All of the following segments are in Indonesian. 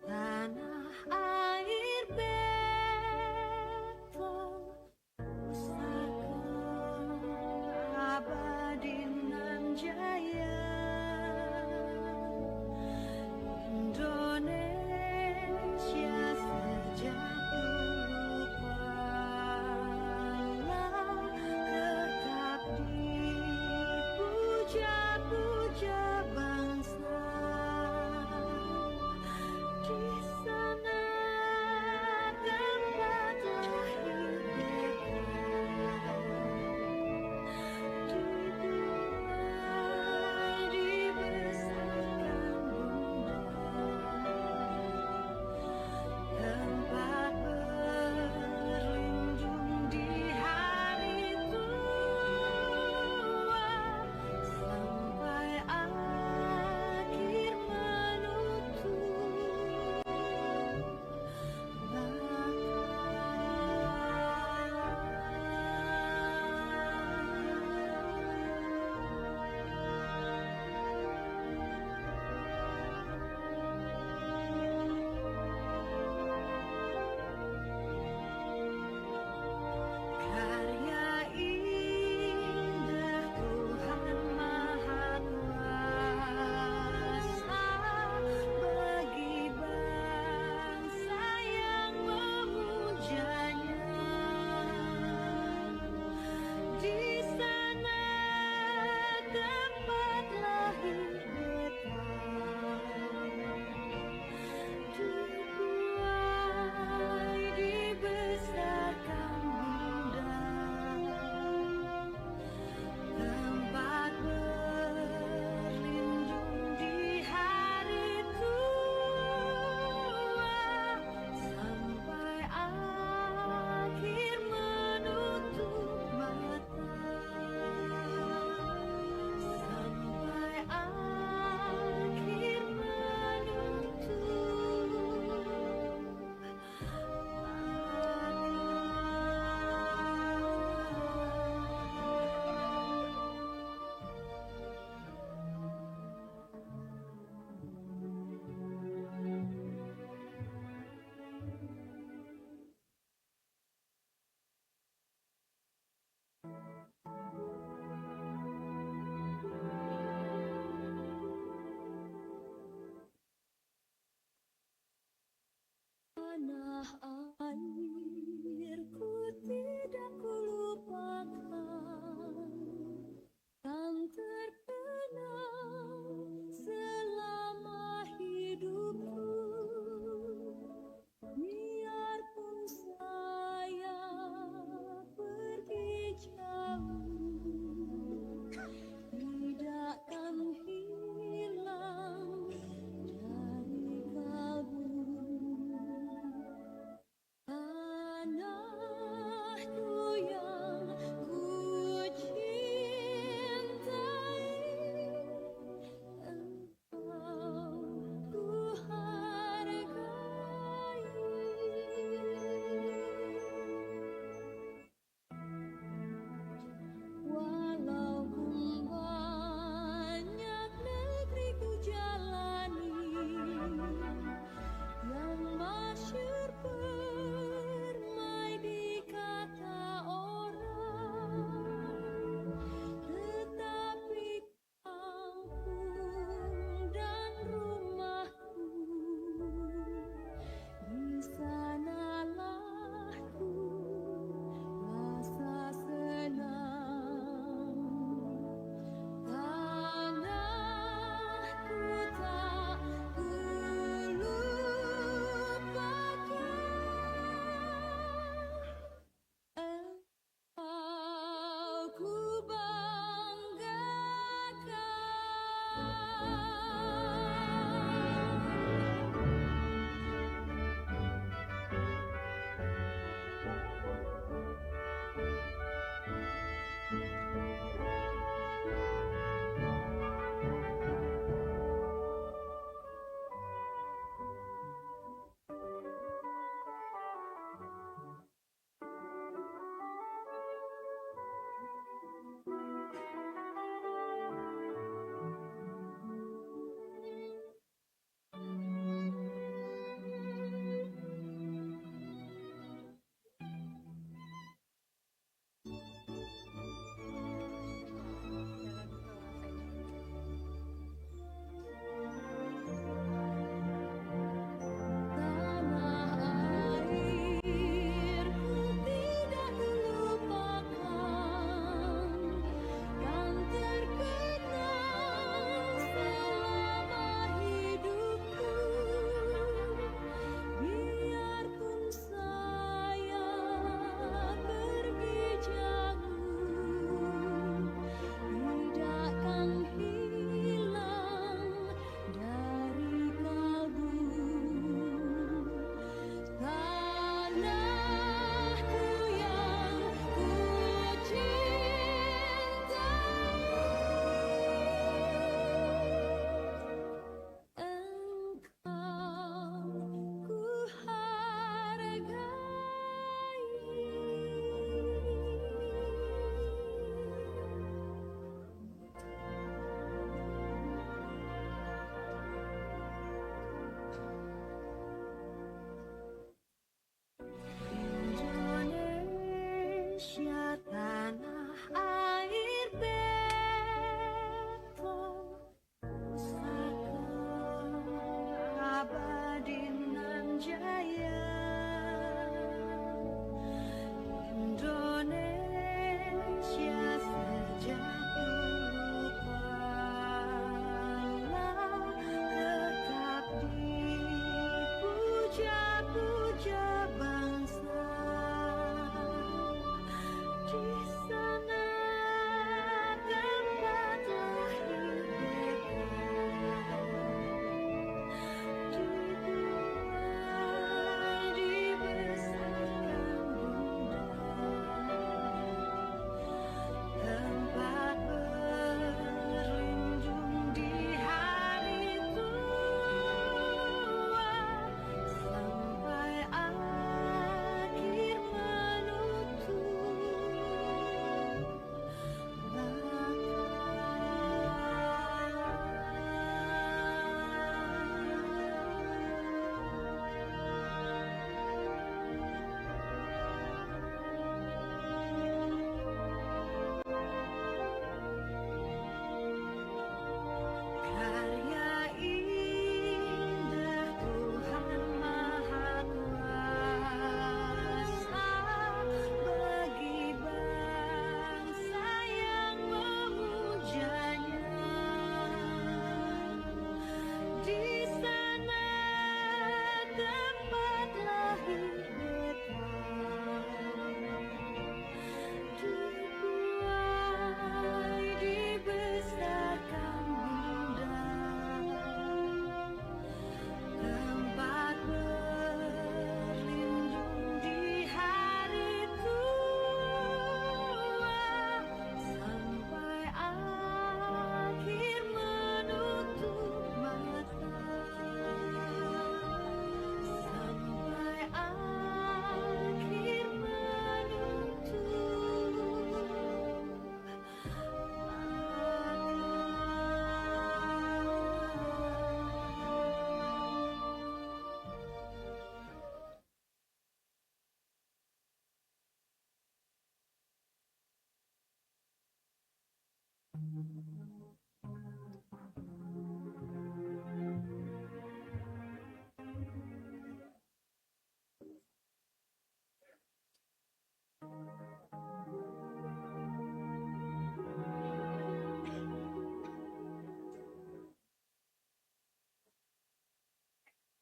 tanah air Bethel, pusaka abadi nan jaya. Indonesia sejak dulu pernah tetap dipuja-puja bangsa di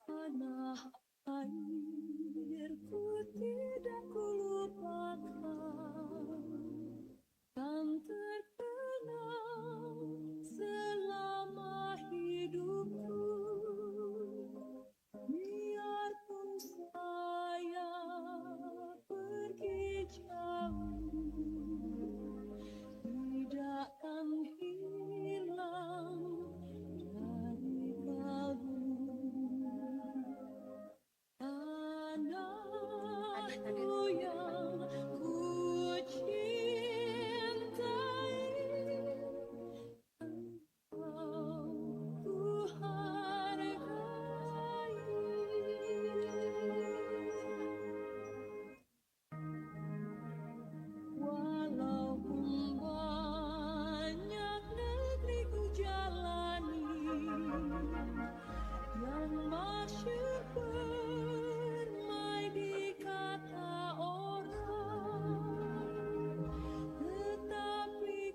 Tanah airku tidak kulupakan, kan terkenang selama hidupku. Biarpun saya pergi jauh, tidak akan hilang dari kalbu. Tanahku yang ku cintai, engkau ku hargai. Walaupun banyak negeri ku jalani, yang masyhur permai di kata orang, tetapi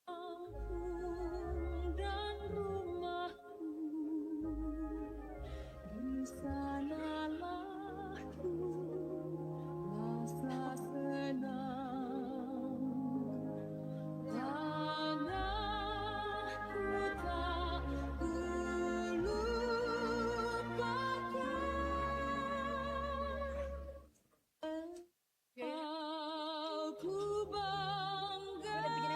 kampung dan rumahku, di sanalah ku rasa senang. Tanahku tak kulupakan, engkau ku banggakan.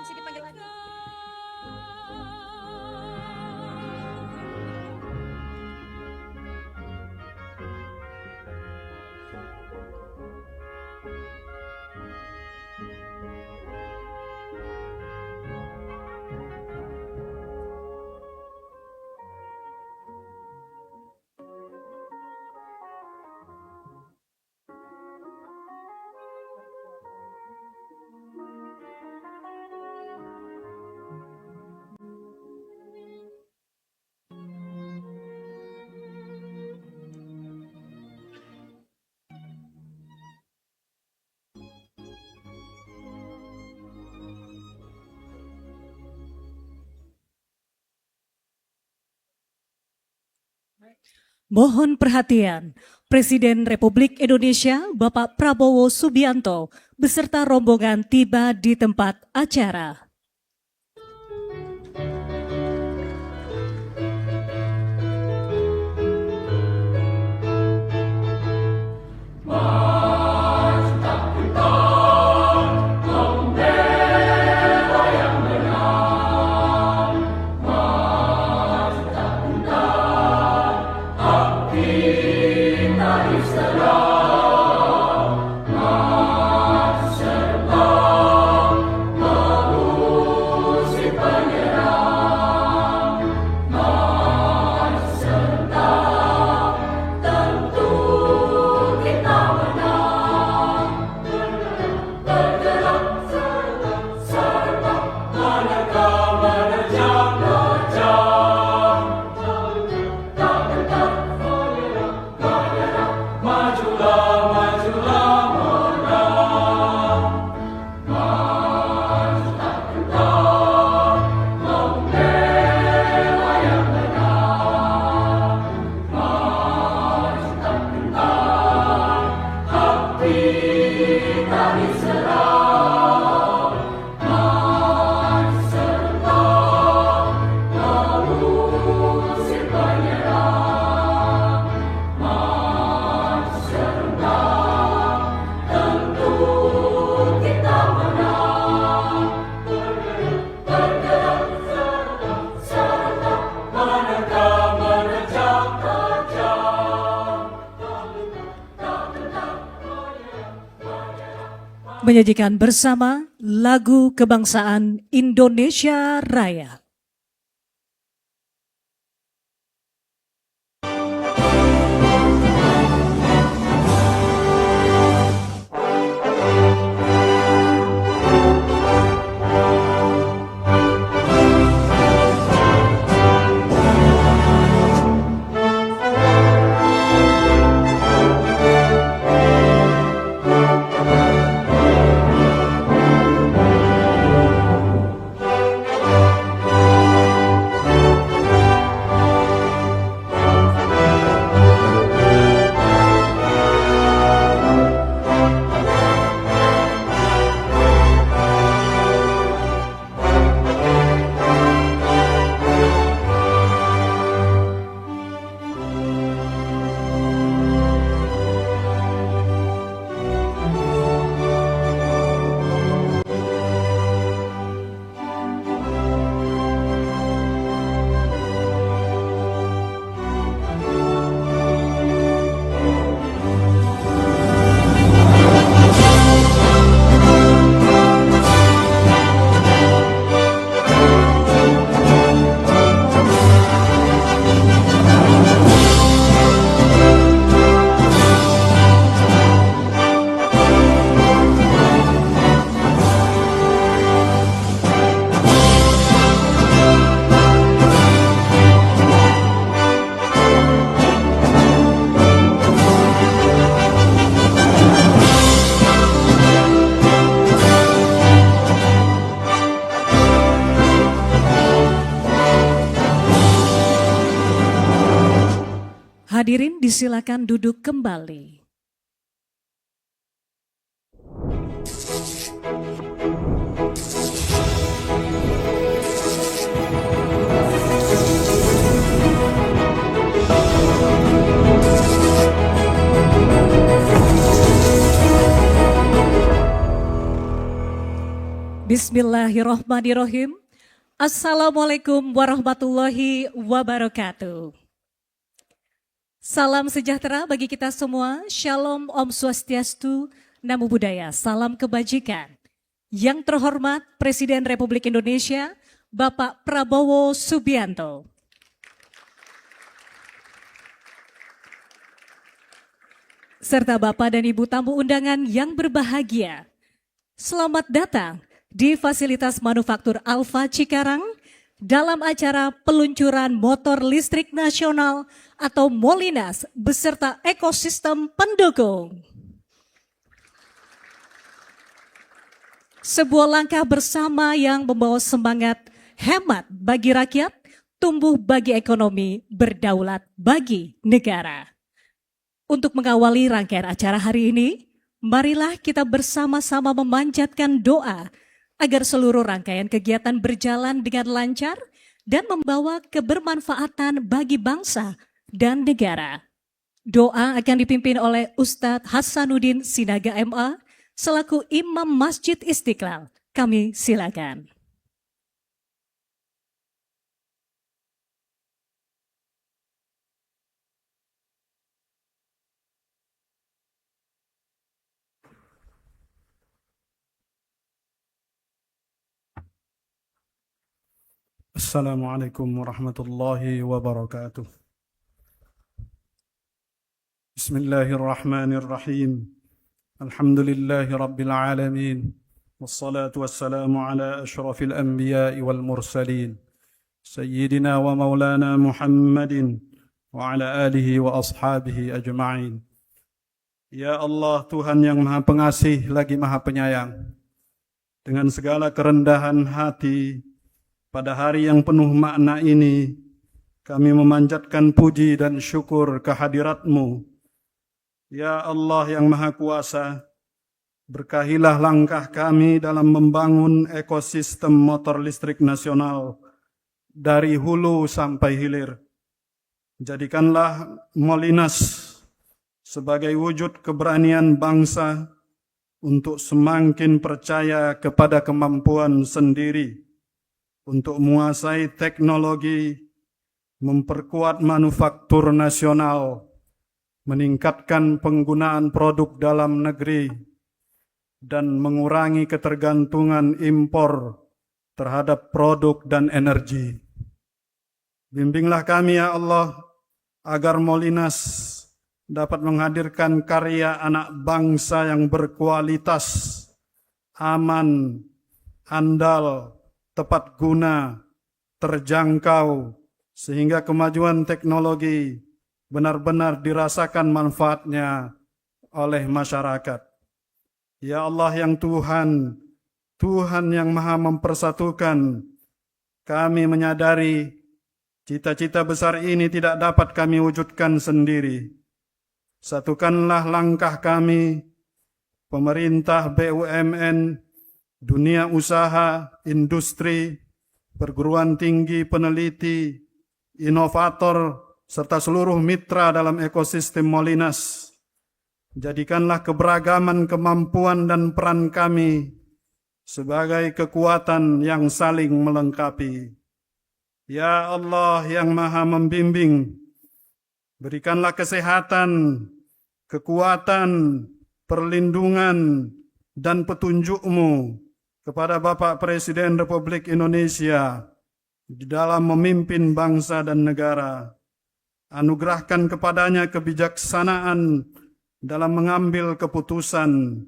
Mohon perhatian, Presiden Republik Indonesia Bapak Prabowo Subianto beserta rombongan tiba di tempat acara. Menyajikan bersama lagu kebangsaan Indonesia Raya. hadirin disilakan duduk kembali. Bismillahirrahmanirrahim. Assalamualaikum warahmatullahi wabarakatuh. Salam sejahtera bagi kita semua. Shalom, Om Swastiastu, Namo Buddhaya, salam kebajikan. Yang terhormat Presiden Republik Indonesia, Bapak Prabowo Subianto. Serta Bapak dan Ibu tamu undangan yang berbahagia. Selamat datang di fasilitas manufaktur Alfa Cikarang dalam acara peluncuran motor listrik nasional atau Molinas beserta ekosistem pendukung. Sebuah langkah bersama yang membawa semangat hemat bagi rakyat, tumbuh bagi ekonomi, berdaulat bagi negara. Untuk mengawali rangkaian acara hari ini, marilah kita bersama-sama memanjatkan doa agar seluruh rangkaian kegiatan berjalan dengan lancar dan membawa kebermanfaatan bagi bangsa dan negara. Doa akan dipimpin oleh Ustadz Hasanuddin Sinaga MA selaku Imam Masjid Istiqlal. Kami silakan. Assalamualaikum warahmatullahi wabarakatuh. Bismillahirrahmanirrahim. Alhamdulillahi rabbil alamin. Wassalatu wassalamu ala ashrafil anbiya'i wal mursalin. Sayyidina wa maulana Muhammadin wa ala alihi wa ashabihi ajma'in. Ya Allah, Tuhan yang Maha Pengasih lagi Maha Penyayang, dengan segala kerendahan hati, pada hari yang penuh makna ini, kami memanjatkan puji dan syukur kehadirat-Mu. Ya Allah yang Maha Kuasa, berkahilah langkah kami dalam membangun ekosistem motor listrik nasional dari hulu sampai hilir. Jadikanlah Molinas sebagai wujud keberanian bangsa untuk semakin percaya kepada kemampuan sendiri, untuk menguasai teknologi, memperkuat manufaktur nasional, meningkatkan penggunaan produk dalam negeri, dan mengurangi ketergantungan impor terhadap produk dan energi. Bimbinglah kami ya Allah, agar Molinas dapat menghadirkan karya anak bangsa yang berkualitas, aman, andal, tepat guna, terjangkau, sehingga kemajuan teknologi benar-benar dirasakan manfaatnya oleh masyarakat. Ya Allah yang Tuhan, Tuhan yang Maha Mempersatukan, kami menyadari cita-cita besar ini tidak dapat kami wujudkan sendiri. Satukanlah langkah kami, pemerintah, BUMN, dunia usaha, industri, perguruan tinggi, peneliti, inovator, serta seluruh mitra dalam ekosistem Molinas. Jadikanlah keberagaman kemampuan dan peran kami sebagai kekuatan yang saling melengkapi. Ya Allah yang Maha Membimbing, berikanlah kesehatan, kekuatan, perlindungan, dan petunjuk-Mu kepada Bapak Presiden Republik Indonesia di dalam memimpin bangsa dan negara. Anugerahkan kepadanya kebijaksanaan dalam mengambil keputusan,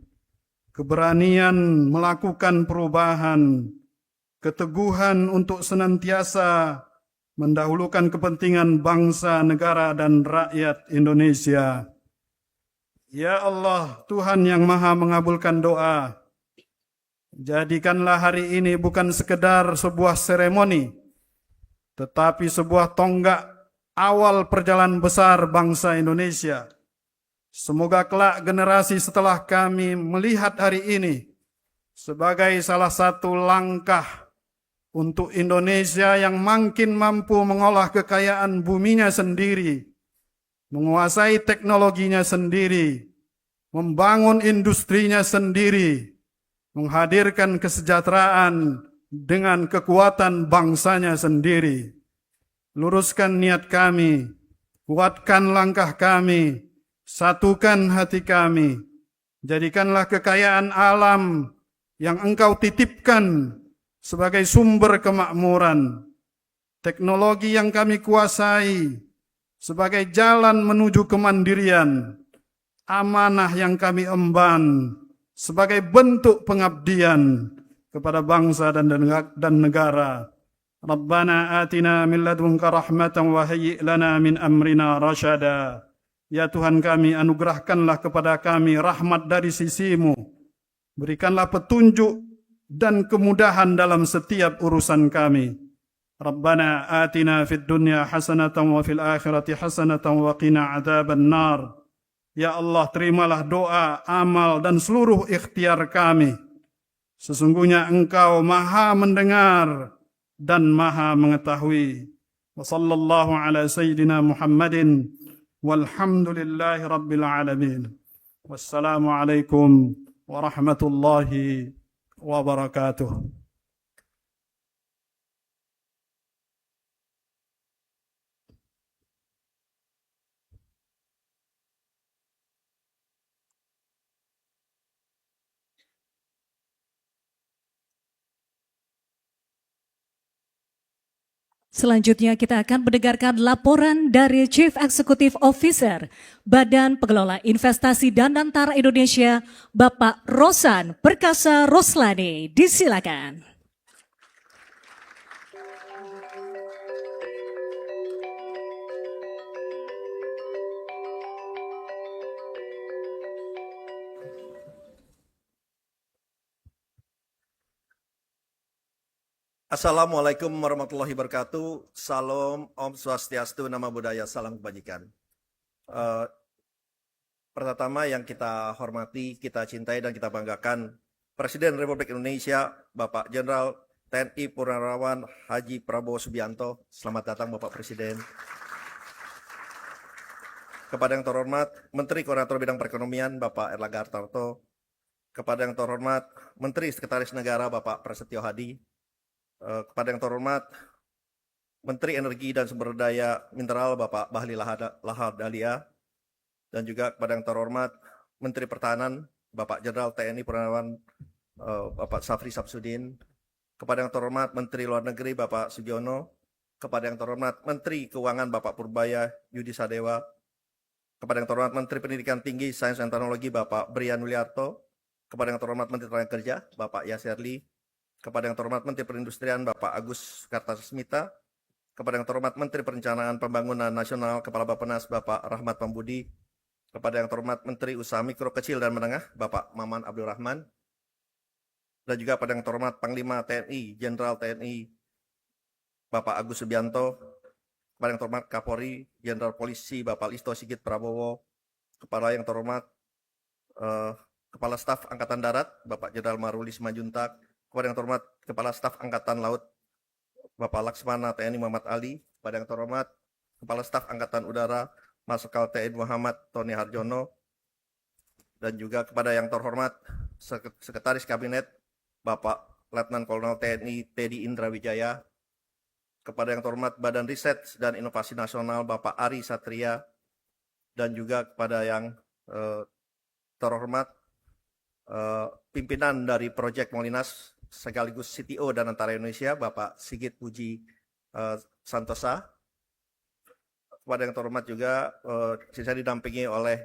keberanian melakukan perubahan, keteguhan untuk senantiasa mendahulukan kepentingan bangsa, negara, dan rakyat Indonesia. Ya Allah, Tuhan yang Maha mengabulkan doa, jadikanlah hari ini bukan sekedar sebuah seremoni, tetapi sebuah tonggak awal perjalanan besar bangsa Indonesia. Semoga kelak generasi setelah kami melihat hari ini sebagai salah satu langkah untuk Indonesia yang makin mampu mengolah kekayaan buminya sendiri, menguasai teknologinya sendiri, membangun industrinya sendiri, menghadirkan kesejahteraan dengan kekuatan bangsanya sendiri. Luruskan niat kami, kuatkan langkah kami, satukan hati kami, jadikanlah kekayaan alam yang Engkau titipkan sebagai sumber kemakmuran, teknologi yang kami kuasai sebagai jalan menuju kemandirian, amanah yang kami emban sebagai bentuk pengabdian kepada bangsa dan negara. Rabbana atina min ladunka rahmatan wa hayyi' lana min amrina rasyada. Ya Tuhan kami, anugerahkanlah kepada kami rahmat dari sisi-Mu. Berikanlah petunjuk dan kemudahan dalam setiap urusan kami. Rabbana atina fid dunya hasanatan wa fil akhirati hasanatan wa qina adzaban nar. Ya Allah, terimalah doa, amal dan seluruh ikhtiar kami. Sesungguhnya Engkau Maha mendengar dan Maha mengetahui. Wa sallallahu ala sayyidina Muhammadin walhamdulillahi rabbil alamin. Wassalamualaikum warahmatullahi wabarakatuh. Selanjutnya kita akan mendengarkan laporan dari Chief Executive Officer Badan Pengelola Investasi dan Antara Indonesia, Bapak Rosan Perkasa Roslani. Disilakan. Assalamualaikum warahmatullahi wabarakatuh. Salam, Om Swastiastu, Namo Buddhaya, salam kebajikan. Pertama yang kita hormati, kita cintai dan kita banggakan, Presiden Republik Indonesia, Bapak Jenderal TNI Purnawirawan Haji Prabowo Subianto. Selamat datang Bapak Presiden. Kepada yang terhormat Menteri Koordinator Bidang Perekonomian Bapak Erlangga Hartarto. Kepada yang terhormat Menteri Sekretaris Negara Bapak Prasetyo Hadi. Kepada yang terhormat Menteri Energi dan Sumber Daya Mineral Bapak Bahlil Lahadalia, dan juga kepada yang terhormat Menteri Pertahanan Bapak Jenderal TNI Purnawirawan Bapak Safri Samsudin, kepada yang terhormat Menteri Luar Negeri Bapak Sugiono, kepada yang terhormat Menteri Keuangan Bapak Purbaya Yudi Sadewa, kepada yang terhormat Menteri Pendidikan Tinggi, Sains dan Teknologi Bapak Brian Wiliarto, kepada yang terhormat Menteri Tenaga Kerja Bapak Yasserli, kepada yang terhormat Menteri Perindustrian Bapak Agus Kartasasmita, kepada yang terhormat Menteri Perencanaan Pembangunan Nasional Kepala Bappenas Bapak Rahmat Pambudi, kepada yang terhormat Menteri Usaha Mikro Kecil dan Menengah Bapak Maman Abdul Rahman, dan juga pada yang terhormat Panglima TNI Jenderal TNI Bapak Agus Subianto, kepada yang terhormat Kapolri Jenderal Polisi Bapak Listo Sigit Prabowo, kepada yang terhormat Kepala Staf Angkatan Darat Bapak Jenderal Maruli Simanjuntak, kepada yang terhormat Kepala Staf Angkatan Laut Bapak Laksmana TNI Muhammad Ali, kepada yang terhormat Kepala Staf Angkatan Udara Marsikal TNI Muhammad Tony Harjono, dan juga kepada yang terhormat Sekretaris Kabinet Bapak Letnan Kolonel TNI Teddy Indra Wijaya, kepada yang terhormat Badan Riset dan Inovasi Nasional Bapak Ari Satria, dan juga kepada yang terhormat pimpinan dari Project Molinas sekaligus CTO dan Antara Indonesia Bapak Sigit Puji Santosa, kepada yang terhormat juga saya didampingi oleh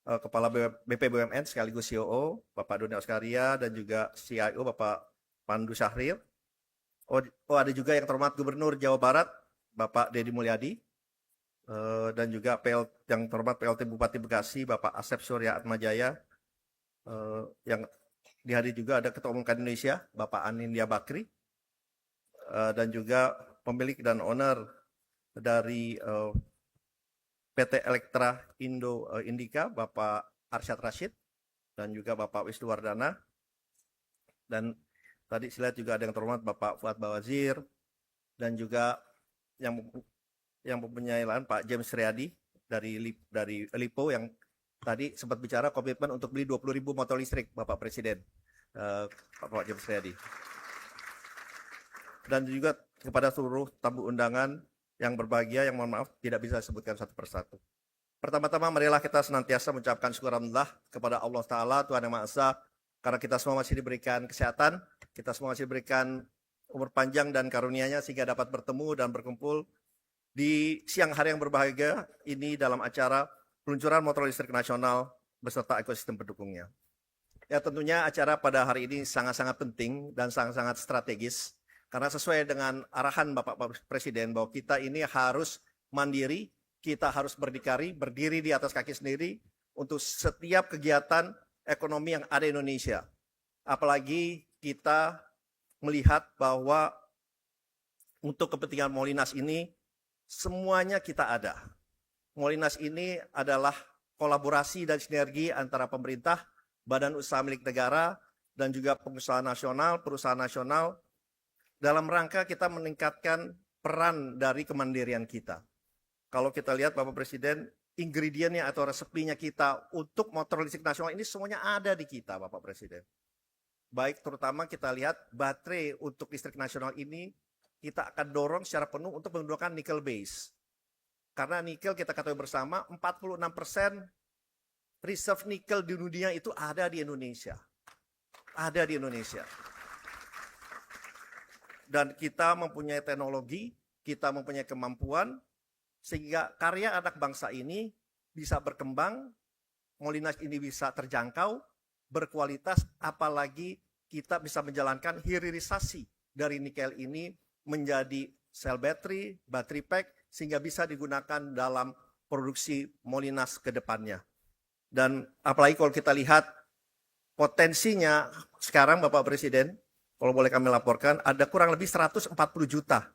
Kepala BP BUMN sekaligus COO Bapak Doni Oskaria, dan juga CIO Bapak Pandu Syahril. Ada juga yang terhormat Gubernur Jawa Barat Bapak Deddy Mulyadi, dan juga yang terhormat PLT Bupati Bekasi Bapak Asep Surya Atmajaya. Yang dihadiri juga ada Ketua Umum Kadin Indonesia Bapak Anindya Bakri, dan juga pemilik dan owner dari PT Elektra Indika, Bapak Arsyad Rashid, dan juga Bapak Wisnuwardana. Dan tadi saya lihat juga ada yang terhormat Bapak Fuad Bawazir, dan juga yang mempunyai lahan Pak James Riyadi dari Lipo yang tadi sempat bicara komitmen untuk beli 20.000 motor listrik, Bapak Presiden, Bapak James Riyadi. Dan juga kepada seluruh tamu undangan yang berbahagia, yang mohon maaf tidak bisa disebutkan satu persatu. Pertama-tama marilah kita senantiasa mengucapkan syukur alhamdulillah kepada Allah Ta'ala, Tuhan Yang Maha Esa, karena kita semua masih diberikan kesehatan, kita semua masih diberikan umur panjang dan karunia-Nya sehingga dapat bertemu dan berkumpul di siang hari yang berbahagia ini dalam acara peluncuran motor listrik nasional beserta ekosistem pendukungnya. Ya, tentunya acara pada hari ini sangat-sangat penting dan sangat-sangat strategis karena sesuai dengan arahan Bapak Presiden bahwa kita ini harus mandiri, kita harus berdikari, berdiri di atas kaki sendiri untuk setiap kegiatan ekonomi yang ada di Indonesia. Apalagi kita melihat bahwa untuk kepentingan Molinas ini semuanya kita ada. Molinas ini adalah kolaborasi dan sinergi antara pemerintah, badan usaha milik negara, dan juga pengusaha nasional, perusahaan nasional, dalam rangka kita meningkatkan peran dari kemandirian kita. Kalau kita lihat Bapak Presiden, ingredientnya atau resepinya kita untuk motor listrik nasional ini semuanya ada di kita, Bapak Presiden. Baik terutama kita lihat baterai untuk listrik nasional ini kita akan dorong secara penuh untuk menggunakan nickel base. Karena nikel kita ketahui bersama 46% reserve nikel di dunia itu ada di Indonesia. Ada di Indonesia. Dan kita mempunyai teknologi, kita mempunyai kemampuan, sehingga karya anak bangsa ini bisa berkembang, Molinas ini bisa terjangkau, berkualitas, apalagi kita bisa menjalankan hilirisasi dari nikel ini menjadi sel baterai, battery pack, sehingga bisa digunakan dalam produksi Molinas ke depannya. Dan apalagi kalau kita lihat potensinya sekarang Bapak Presiden, kalau boleh kami laporkan, ada kurang lebih 140 juta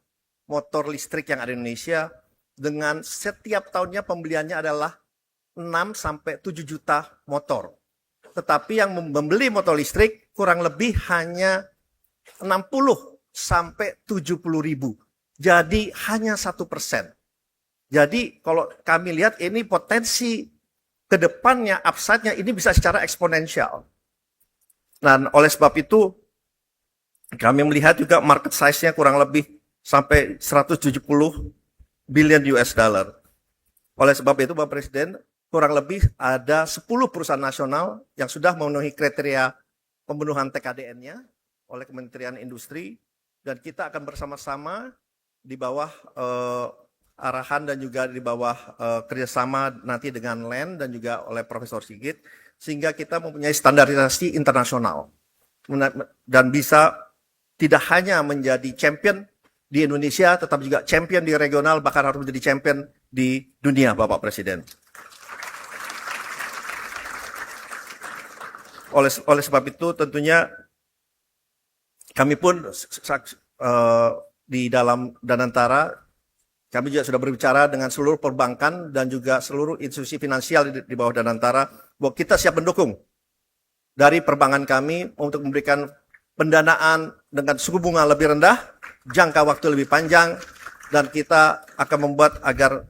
motor listrik yang ada di Indonesia dengan setiap tahunnya pembeliannya adalah 6 sampai 7 juta motor. Tetapi yang membeli motor listrik kurang lebih hanya 60 sampai 70 ribu. Jadi hanya 1%. Jadi kalau kami lihat ini potensi ke depannya, upside-nya ini bisa secara eksponensial. Dan oleh sebab itu, kami melihat juga market size-nya kurang lebih sampai 170 billion US dollar. Oleh sebab itu, Bapak Presiden, kurang lebih ada 10 perusahaan nasional yang sudah memenuhi kriteria pembunuhan TKDN-nya oleh Kementerian Industri, dan kita akan bersama-sama di bawah arahan dan juga di bawah kerjasama nanti dengan LAN dan juga oleh Profesor Sigit, sehingga kita mempunyai standarisasi internasional dan bisa tidak hanya menjadi champion di Indonesia, tetapi juga champion di regional, bahkan harus menjadi champion di dunia, Bapak Presiden. Oleh sebab itu tentunya kami pun di dalam Danantara, kami juga sudah berbicara dengan seluruh perbankan dan juga seluruh institusi finansial di bawah Danantara, bahwa kita siap mendukung dari perbankan kami untuk memberikan pendanaan dengan suku bunga lebih rendah, jangka waktu lebih panjang, dan kita akan membuat agar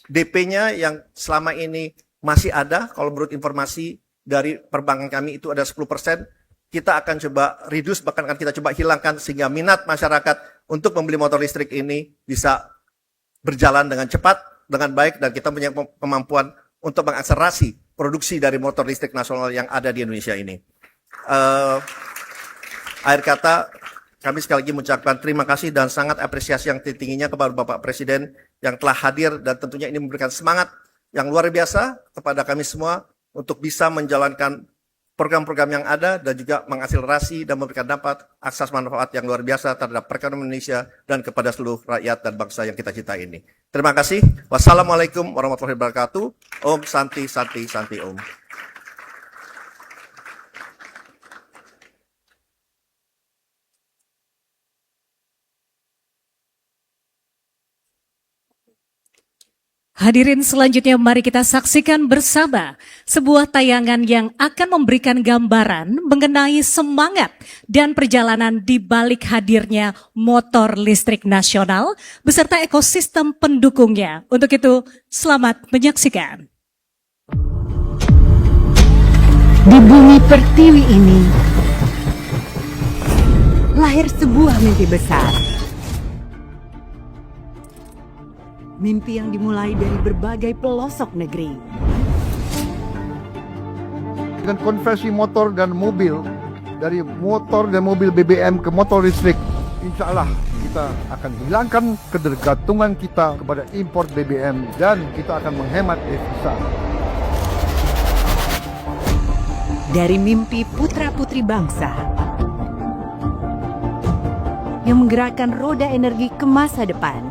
DP-nya yang selama ini masih ada, kalau menurut informasi dari perbankan kami itu ada 10%, kita akan coba reduce, bahkan akan kita coba hilangkan sehingga minat masyarakat untuk membeli motor listrik ini bisa berjalan dengan cepat, dengan baik, dan kita punya kemampuan untuk mengakselerasi produksi dari motor listrik nasional yang ada di Indonesia ini. Akhir kata, kami sekali lagi mengucapkan terima kasih dan sangat apresiasi yang tingginya kepada Bapak Presiden yang telah hadir, dan tentunya ini memberikan semangat yang luar biasa kepada kami semua untuk bisa menjalankan program-program yang ada dan juga mengakselerasi dan memberikan dampak akses manfaat yang luar biasa terhadap perekonomian Indonesia dan kepada seluruh rakyat dan bangsa yang kita cintai ini. Terima kasih. Wassalamualaikum warahmatullahi wabarakatuh. Om Santi Santi Santi Om. Hadirin selanjutnya mari kita saksikan bersama sebuah tayangan yang akan memberikan gambaran mengenai semangat dan perjalanan di balik hadirnya motor listrik nasional beserta ekosistem pendukungnya. Untuk itu, selamat menyaksikan. Di bumi pertiwi ini, lahir sebuah mimpi besar. Mimpi yang dimulai dari berbagai pelosok negeri. Dengan konversi motor dan mobil, dari motor dan mobil BBM ke motor listrik, insya Allah kita akan hilangkan ketergantungan kita kepada impor BBM dan kita akan menghemat devisa. Dari mimpi putra-putri bangsa yang menggerakkan roda energi ke masa depan.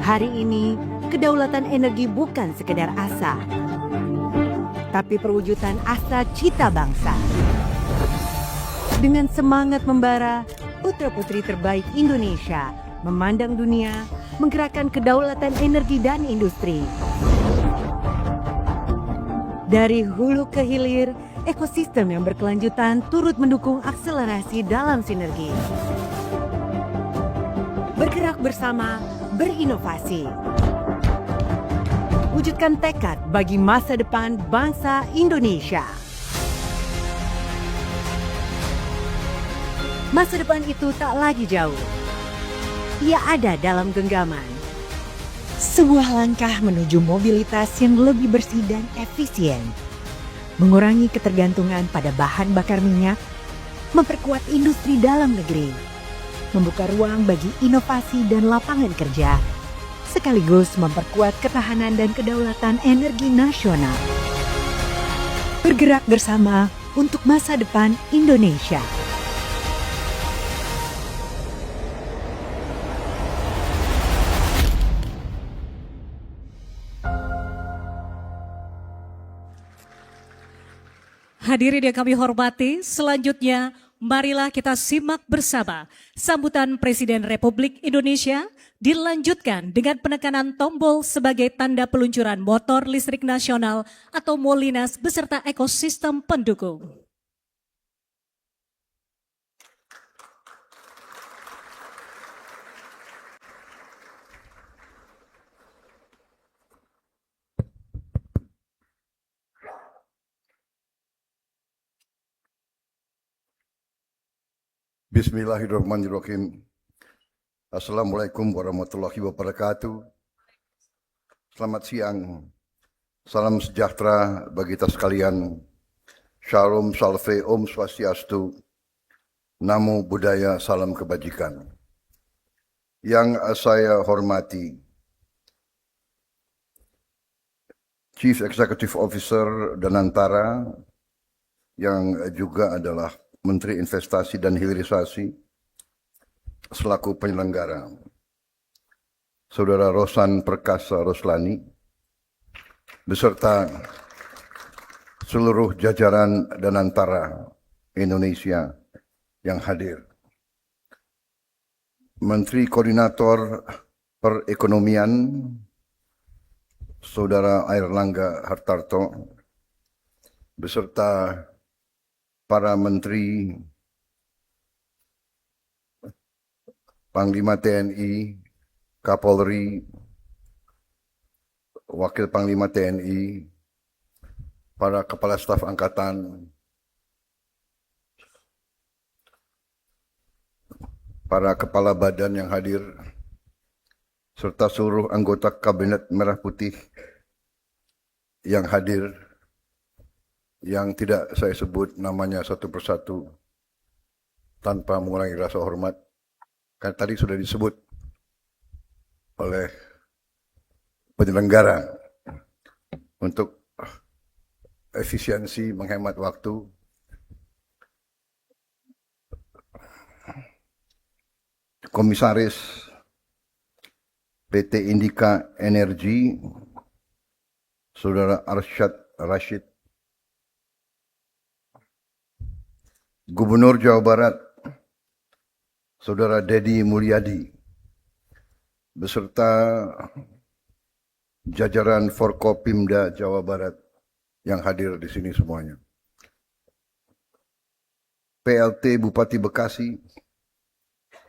Hari ini, kedaulatan energi bukan sekedar asa, tapi perwujudan asa cita bangsa. Dengan semangat membara, putra-putri terbaik Indonesia memandang dunia, menggerakkan kedaulatan energi dan industri. Dari hulu ke hilir, ekosistem yang berkelanjutan turut mendukung akselerasi dalam sinergi. Bergerak bersama, berinovasi. Wujudkan tekad bagi masa depan bangsa Indonesia. Masa depan itu tak lagi jauh. Ia ada dalam genggaman. Sebuah langkah menuju mobilitas yang lebih bersih dan efisien. Mengurangi ketergantungan pada bahan bakar minyak, memperkuat industri dalam negeri, membuka ruang bagi inovasi dan lapangan kerja, sekaligus memperkuat ketahanan dan kedaulatan energi nasional. Bergerak bersama untuk masa depan Indonesia. Hadirin yang kami hormati, selanjutnya marilah kita simak bersama sambutan Presiden Republik Indonesia dilanjutkan dengan penekanan tombol sebagai tanda peluncuran motor listrik nasional atau Molinas beserta ekosistem pendukung. Bismillahirrahmanirrahim. Assalamualaikum warahmatullahi wabarakatuh. Selamat siang. Salam sejahtera bagi kita sekalian. Shalom, salve, om swastiastu. Namo buddhaya, salam kebajikan. Yang saya hormati Chief Executive Officer Danantara, yang juga adalah Menteri Investasi dan Hilirisasi selaku penyelenggara, Saudara Rosan Perkasa Roslani, beserta seluruh jajaran Danantara Indonesia yang hadir, Menteri Koordinator Perekonomian, Saudara Airlangga Hartarto, beserta para Menteri, Panglima TNI, Kapolri, Wakil Panglima TNI, para Kepala Staf Angkatan, para Kepala Badan yang hadir, serta seluruh anggota Kabinet Merah Putih yang hadir, yang tidak saya sebut namanya satu persatu tanpa mengurangi rasa hormat, karena tadi sudah disebut oleh penyelenggara untuk efisiensi menghemat waktu. Komisaris PT Indika Energi, Saudara Arsyad Rashid, Gubernur Jawa Barat, Saudara Dedi Mulyadi, beserta jajaran Forkopimda Jawa Barat yang hadir di sini semuanya. PLT Bupati Bekasi,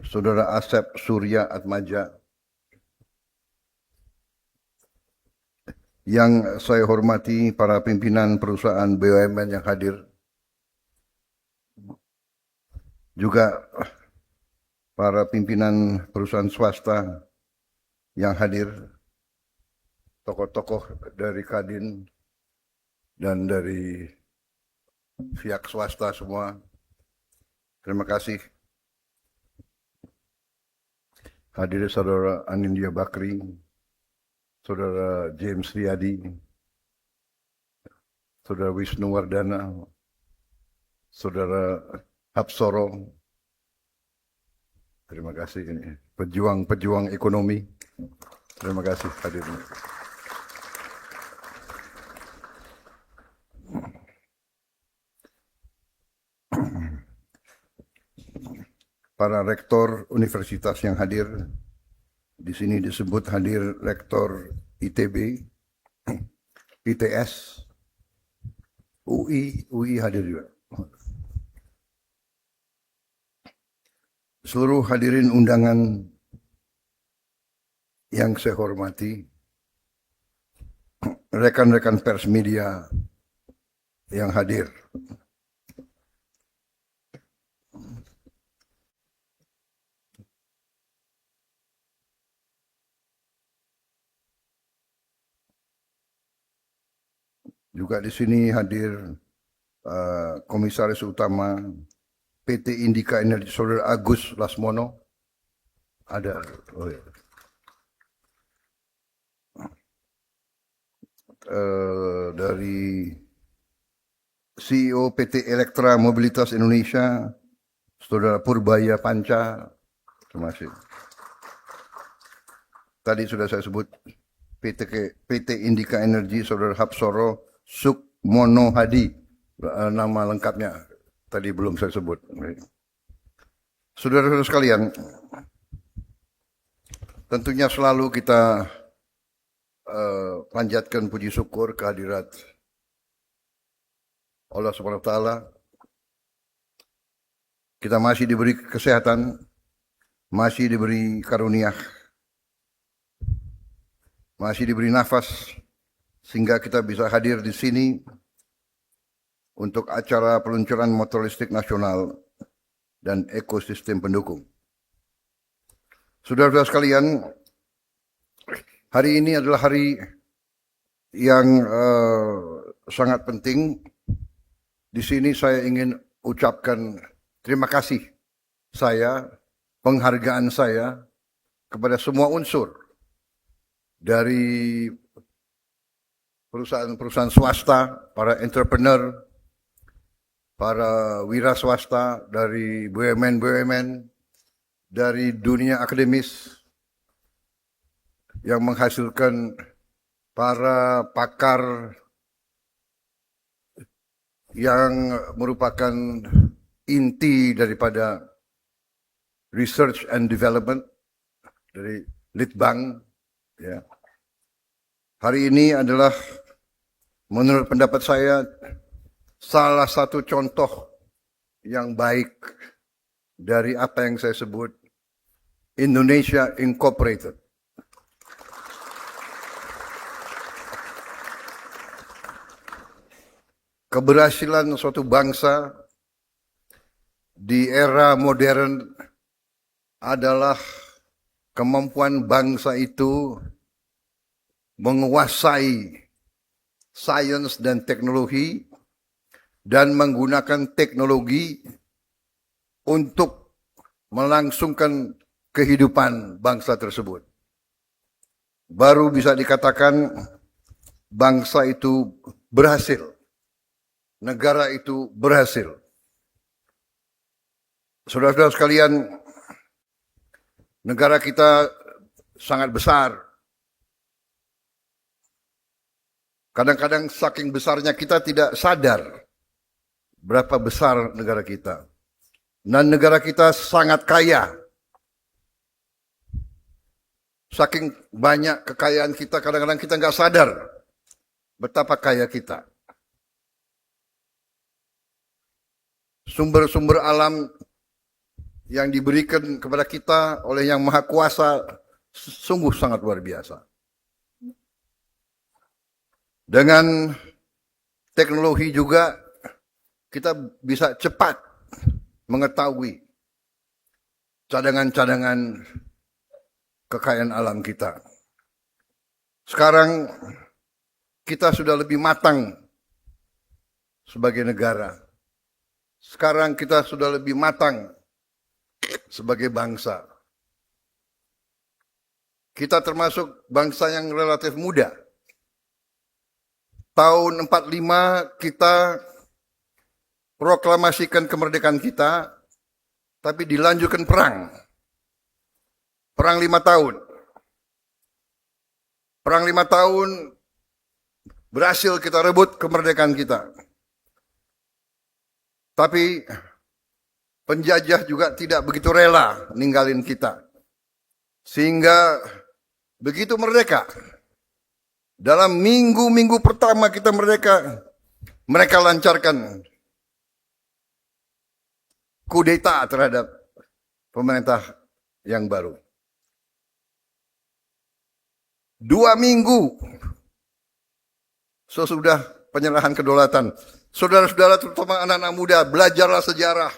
Saudara Asep Surya Atmaja, yang saya hormati para pimpinan perusahaan BUMN yang hadir, juga para pimpinan perusahaan swasta yang hadir, tokoh-tokoh dari Kadin dan dari pihak swasta semua. Terima kasih. Hadir Saudara Anindya Bakri, Saudara James Riyadi, Saudara Wisnu Wardana, Saudara Hapsoro. Terima kasih ini pejuang-pejuang ekonomi. Terima kasih hadir. Para rektor universitas yang hadir, di sini disebut hadir rektor ITB, ITS, UI hadir juga. Seluruh hadirin undangan yang saya hormati, rekan-rekan pers media yang hadir. Juga di sini hadir Komisaris Utama PT Indika Energi Saudara Agus Lasmono. Ada. Oh ya. Dari CEO PT Elektra Mobilitas Indonesia, Saudara Purbaya Panca. Terima kasih. Tadi sudah saya sebut PT Indika Energi, Saudara Hapsoro Sukmono Hadi, nama lengkapnya tadi belum saya sebut. Saudara-saudara sekalian, tentunya selalu kita panjatkan puji syukur kehadirat Allah Subhanahu wa taala. Kita masih diberi kesehatan, masih diberi karunia, masih diberi nafas, sehingga kita bisa hadir di sini untuk acara peluncuran motor listrik nasional dan ekosistem pendukung. Saudara-saudara sekalian, hari ini adalah hari yang sangat penting. Di sini saya ingin ucapkan terima kasih saya, penghargaan saya kepada semua unsur dari perusahaan-perusahaan swasta, para entrepreneur, para wira swasta, dari BUMN, dari dunia akademis yang menghasilkan para pakar yang merupakan inti daripada research and development dari Litbang. Ya. Hari ini adalah menurut pendapat saya salah satu contoh yang baik dari apa yang saya sebut Indonesia Incorporated. Keberhasilan suatu bangsa di era modern adalah kemampuan bangsa itu menguasai sains dan teknologi dan menggunakan teknologi untuk melangsungkan kehidupan bangsa tersebut. Baru bisa dikatakan bangsa itu berhasil. Negara itu berhasil. Saudara-saudara sekalian, negara kita sangat besar. Kadang-kadang saking besarnya kita tidak sadar berapa besar negara kita. Dan negara kita sangat kaya. Saking banyak kekayaan kita, kadang-kadang kita nggak sadar betapa kaya kita. Sumber-sumber alam yang diberikan kepada kita oleh Yang Maha Kuasa sungguh sangat luar biasa. Dengan teknologi juga kita bisa cepat mengetahui cadangan-cadangan kekayaan alam kita. Sekarang kita sudah lebih matang sebagai negara. Sekarang kita sudah lebih matang sebagai bangsa. Kita termasuk bangsa yang relatif muda. Tahun 45 kita proklamasikan kemerdekaan kita, tapi dilanjutkan perang. Perang 5 tahun. Perang 5 tahun berhasil kita rebut kemerdekaan kita. Tapi penjajah juga tidak begitu rela ninggalin kita. Sehingga begitu merdeka, dalam minggu-minggu pertama kita merdeka, mereka lancarkan kudeta terhadap pemerintah yang baru. 2 minggu sesudah penyerahan kedaulatan, saudara-saudara terutama anak-anak muda, belajarlah sejarah.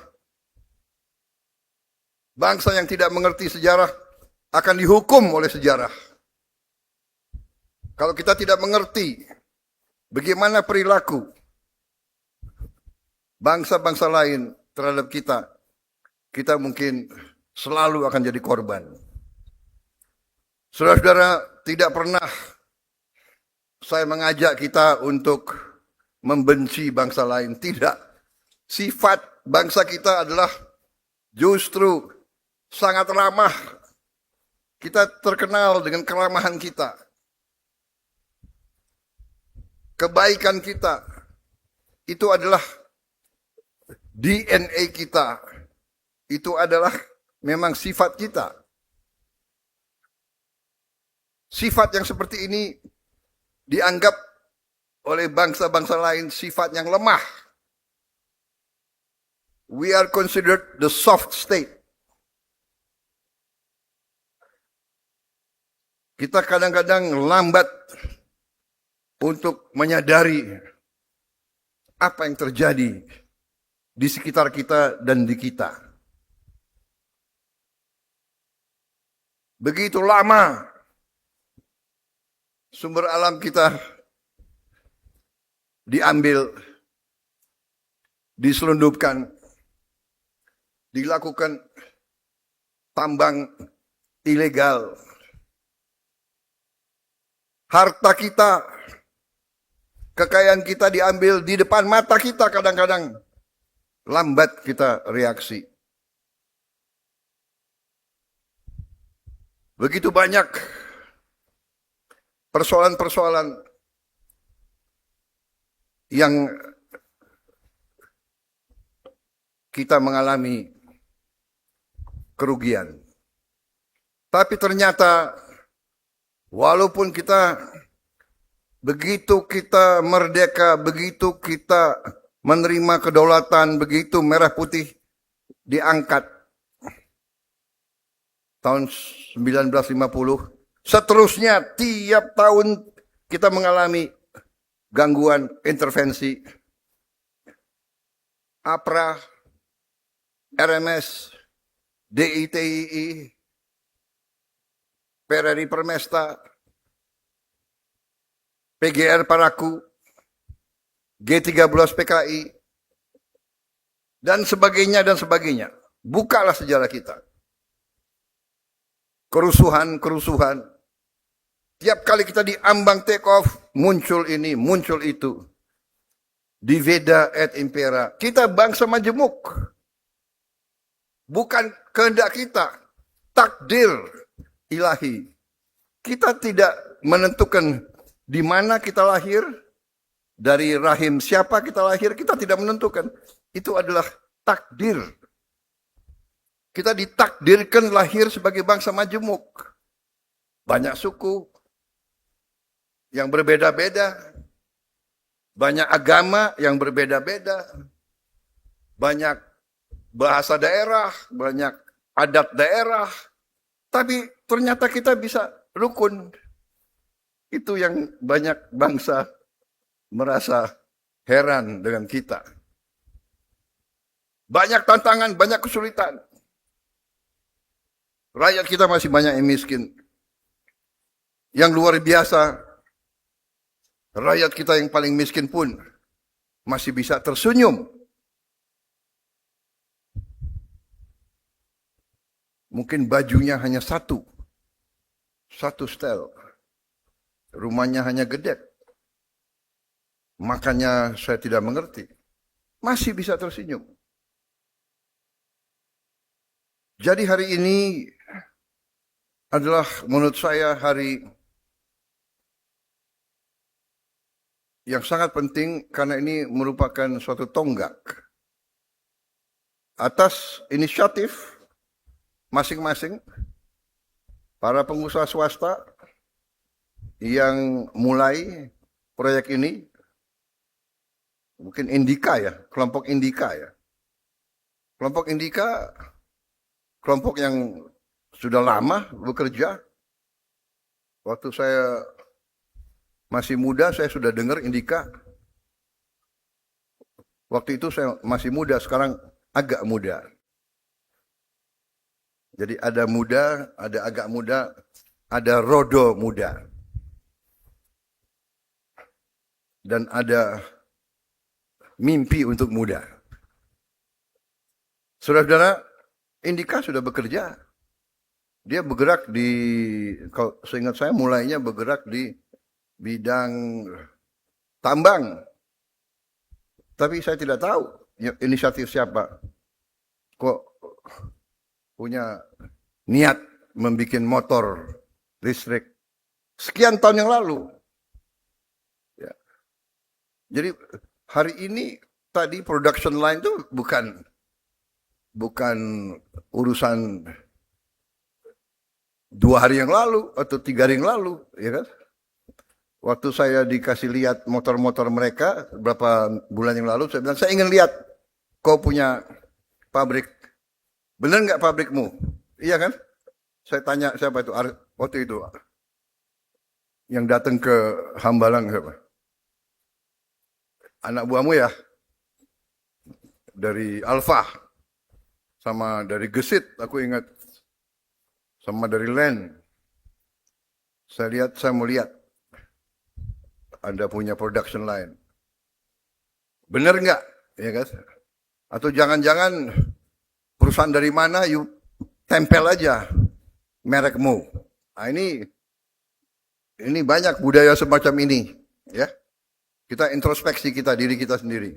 Bangsa yang tidak mengerti sejarah akan dihukum oleh sejarah. Kalau kita tidak mengerti bagaimana perilaku bangsa-bangsa lain terhadap kita, kita mungkin selalu akan jadi korban. Saudara-saudara, tidak pernah saya mengajak kita untuk membenci bangsa lain. Tidak. Sifat bangsa kita adalah justru sangat ramah. Kita terkenal dengan keramahan kita. Kebaikan kita. Itu adalah DNA kita. Itu adalah memang sifat kita. Sifat yang seperti ini dianggap oleh bangsa-bangsa lain sifat yang lemah. We are considered the soft state. Kita kadang-kadang lambat untuk menyadari apa yang terjadi di sekitar kita dan di kita. Begitu lama sumber alam kita diambil, diselundupkan, dilakukan tambang ilegal. Harta kita, kekayaan kita diambil di depan mata kita, kadang-kadang lambat kita reaksi. Begitu banyak persoalan-persoalan yang kita mengalami kerugian. Tapi ternyata walaupun kita begitu kita merdeka, begitu kita menerima kedaulatan, begitu merah putih diangkat tahun 1950, seterusnya tiap tahun kita mengalami gangguan, intervensi. APRA, RMS, DITII, PRRI Permesta, PGR Paraku, G13 PKI, dan sebagainya dan sebagainya. Bukalah sejarah kita. Kerusuhan-kerusuhan. Tiap kali kita diambang take off, muncul ini, muncul itu. Diveda et impera. Kita bangsa majemuk. Bukan kehendak kita. Takdir ilahi. Kita tidak menentukan di mana kita lahir. Dari rahim siapa kita lahir, kita tidak menentukan. Itu adalah takdir. Kita ditakdirkan lahir sebagai bangsa majemuk. banyak suku yang berbeda-beda, banyak agama yang berbeda-beda, banyak bahasa daerah, banyak adat daerah, tapi ternyata kita bisa rukun. Itu yang banyak bangsa merasa heran dengan kita. Banyak tantangan, banyak kesulitan. Rakyat kita masih banyak yang miskin. Yang luar biasa, rakyat kita yang paling miskin pun masih bisa tersenyum. Mungkin bajunya hanya satu setel. Rumahnya hanya gede. Makanya saya tidak mengerti. Masih bisa tersenyum. Jadi hari ini adalah menurut saya hari yang sangat penting karena ini merupakan suatu tonggak atas inisiatif masing-masing para pengusaha swasta yang mulai proyek ini, mungkin Indika ya, kelompok Indika ya. Kelompok Indika, kelompok yang sudah lama bekerja. Waktu saya masih muda, saya sudah dengar Indika. Waktu itu saya masih muda, sekarang agak muda. Jadi ada muda, ada agak muda, ada rodo muda. Dan ada mimpi untuk muda. Saudara-saudara, Indika sudah bekerja. Dia bergerak di, kalau seingat saya mulainya bergerak di bidang tambang. Tapi saya tidak tahu inisiatif siapa. Kok punya niat membuat motor listrik sekian tahun yang lalu. Ya. Jadi hari ini tadi production line itu bukan urusan 2 hari yang lalu atau 3 hari yang lalu, ya kan? Waktu saya dikasih lihat motor-motor mereka beberapa bulan yang lalu, saya bilang saya ingin lihat kau punya pabrik, benar nggak pabrikmu? Iya kan? Saya tanya siapa itu waktu itu yang datang ke Hambalang siapa? Anak buahmu ya? Dari Alfa, sama dari Gesit, aku ingat. Sama dari Land. Saya mau lihat. Anda punya production line. Benar nggak? Ya kan? Atau jangan-jangan perusahaan dari mana, you tempel aja merekmu. Nah, ini banyak budaya semacam ini. Ya. Kita introspeksi diri kita sendiri.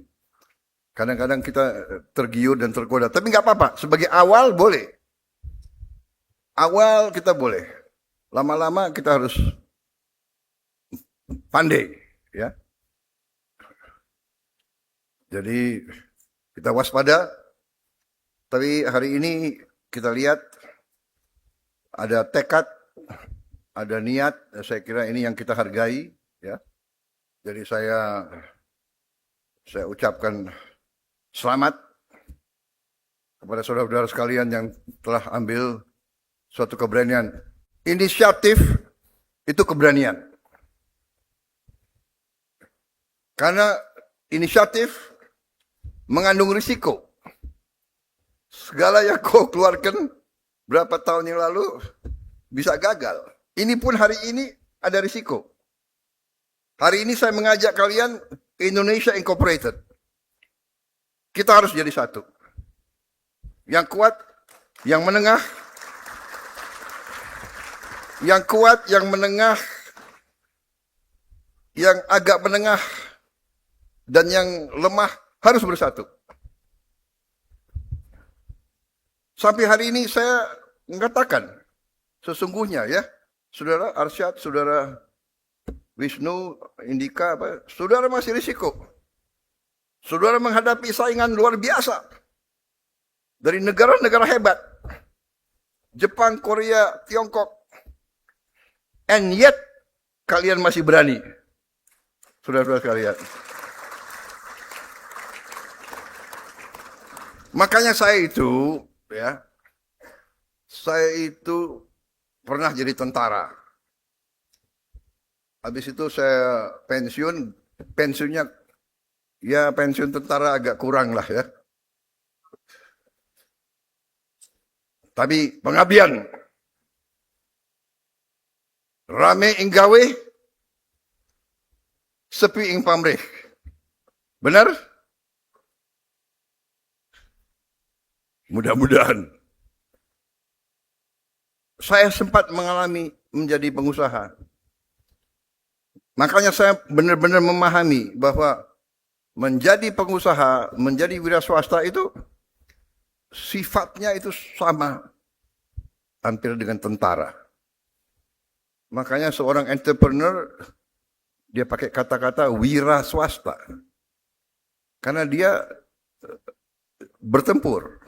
Kadang-kadang kita tergiur dan tergoda. Tapi nggak apa-apa. Sebagai awal boleh. Awal kita boleh. Lama-lama kita harus pandai. Ya. Jadi kita waspada. Tapi hari ini kita lihat ada tekad, ada niat. Saya kira ini yang kita hargai. Ya. Jadi saya ucapkan selamat kepada saudara-saudara sekalian yang telah ambil suatu keberanian. Inisiatif itu keberanian. Karena inisiatif mengandung risiko. Segala yang kau keluarkan berapa tahun yang lalu bisa gagal. Ini pun hari ini ada risiko. Hari ini saya mengajak kalian Indonesia Incorporated. Kita harus jadi satu. Yang kuat, yang menengah, yang kuat, yang menengah, yang agak menengah, dan yang lemah harus bersatu. Sampai hari ini saya mengatakan, sesungguhnya ya, saudara Arsyad, saudara Wisnu, Indika, saudara masih risiko. Saudara menghadapi saingan luar biasa dari negara-negara hebat. Jepang, Korea, Tiongkok. And yet kalian masih berani. Saudara-saudara sekalian. Makanya saya itu pernah jadi tentara. Habis itu saya pensiunnya ya pensiun tentara agak kurang lah ya. Tapi pengabdian rame ing gawe, sepi ing pamrih. Benar? Mudah-mudahan. Saya sempat mengalami menjadi pengusaha. Makanya saya benar-benar memahami bahwa menjadi pengusaha, menjadi wira swasta itu sifatnya itu sama hampir dengan tentara. Makanya seorang entrepreneur dia pakai kata-kata wira swasta. Karena dia bertempur.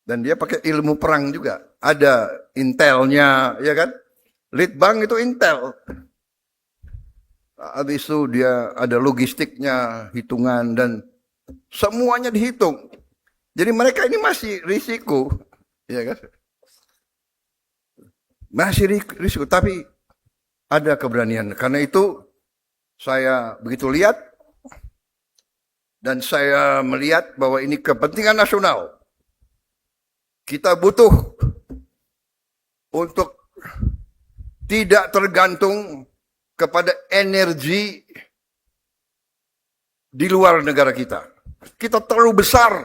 Dan dia pakai ilmu perang juga. Ada intelnya, ya kan? Litbang itu intel. Habis itu dia ada logistiknya, hitungan, dan semuanya dihitung. Jadi mereka ini masih risiko. Ya kan? Masih risiko, tapi ada keberanian. Karena itu saya begitu lihat, dan saya melihat bahwa ini kepentingan nasional. Kita butuh untuk tidak tergantung kepada energi di luar negara kita. Kita terlalu besar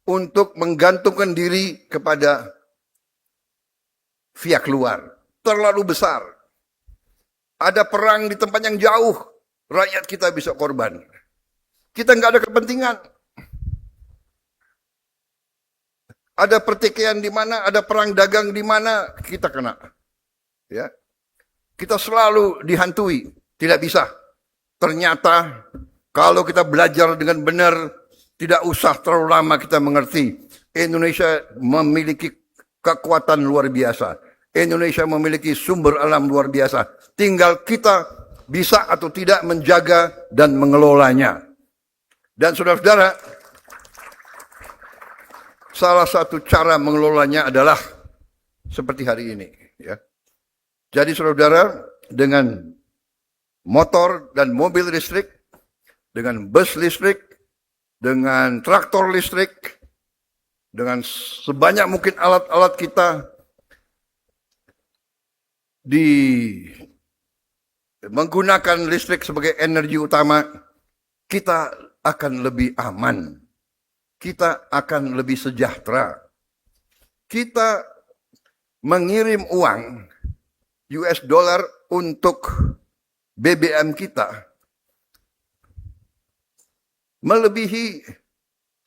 untuk menggantungkan diri kepada pihak luar. Terlalu besar. Ada perang di tempat yang jauh, rakyat kita bisa korban. Kita nggak ada kepentingan. Ada pertikaian di mana, ada perang dagang di mana, kita kena. Ya. Kita selalu dihantui, tidak bisa. Ternyata kalau kita belajar dengan benar, tidak usah terlalu lama kita mengerti. Indonesia memiliki kekuatan luar biasa. Indonesia memiliki sumber alam luar biasa. Tinggal kita bisa atau tidak menjaga dan mengelolanya. Dan saudara-saudara, salah satu cara mengelolanya adalah seperti hari ini. Ya. Jadi saudara-saudara, dengan motor dan mobil listrik, dengan bus listrik, dengan traktor listrik, dengan sebanyak mungkin alat-alat kita menggunakan listrik sebagai energi utama, kita akan lebih aman. Kita akan lebih sejahtera. Kita mengirim uang US dollar untuk BBM kita melebihi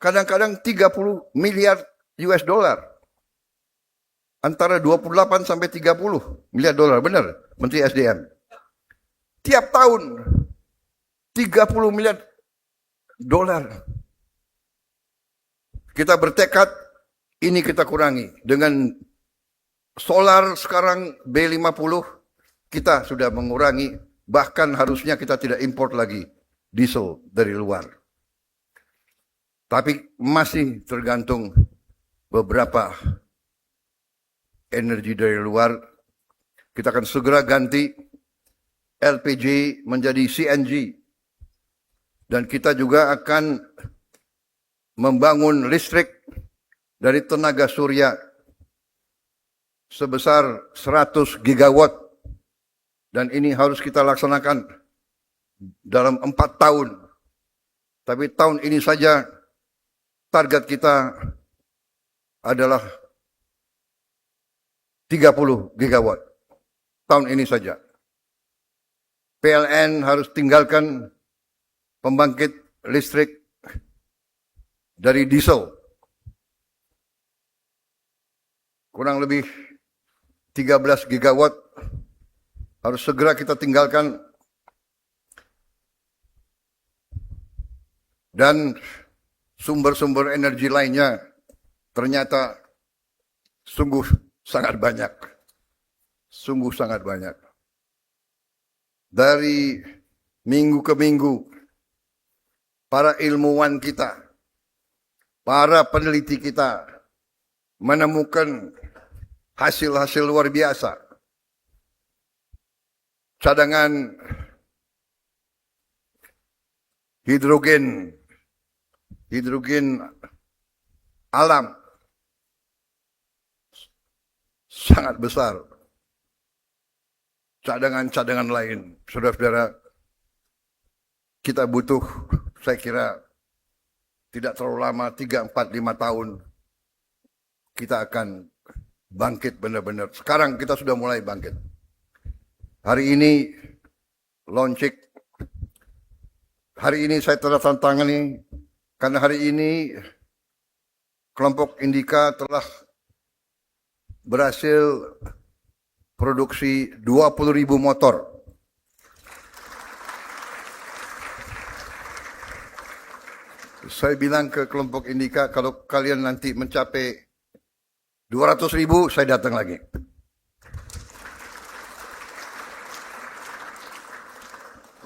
kadang-kadang 30 miliar US dollar. Antara 28 sampai 30 miliar dolar, benar Menteri SDM. Tiap tahun 30 miliar dolar. Kita bertekad, ini kita kurangi. Dengan solar sekarang B50, kita sudah mengurangi. Bahkan harusnya kita tidak import lagi diesel dari luar. Tapi masih tergantung beberapa energi dari luar. Kita akan segera ganti LPG menjadi CNG. Dan kita juga akan membangun listrik dari tenaga surya sebesar 100 gigawatt. Dan ini harus kita laksanakan dalam 4 tahun. Tapi tahun ini saja target kita adalah 30 gigawatt. Tahun ini saja. PLN harus tinggalkan pembangkit listrik dari diesel. Kurang lebih 13 gigawatt harus segera kita tinggalkan. Dan sumber-sumber energi lainnya ternyata sungguh sangat banyak. sungguh sangat banyak. Dari minggu ke minggu, para ilmuwan kita, para peneliti kita menemukan hasil-hasil luar biasa. Cadangan hidrogen alam sangat besar. Cadangan-cadangan lain, saudara-saudara, kita butuh, saya kira, tidak terlalu lama, 3, 4, 5 tahun, kita akan bangkit benar-benar. Sekarang kita sudah mulai bangkit. Hari ini, launching, hari ini saya telah tantangani, karena hari ini kelompok Indika telah berhasil produksi 20.000 motor. Saya bilang ke kelompok Indika, kalau kalian nanti mencapai 200.000, saya datang lagi.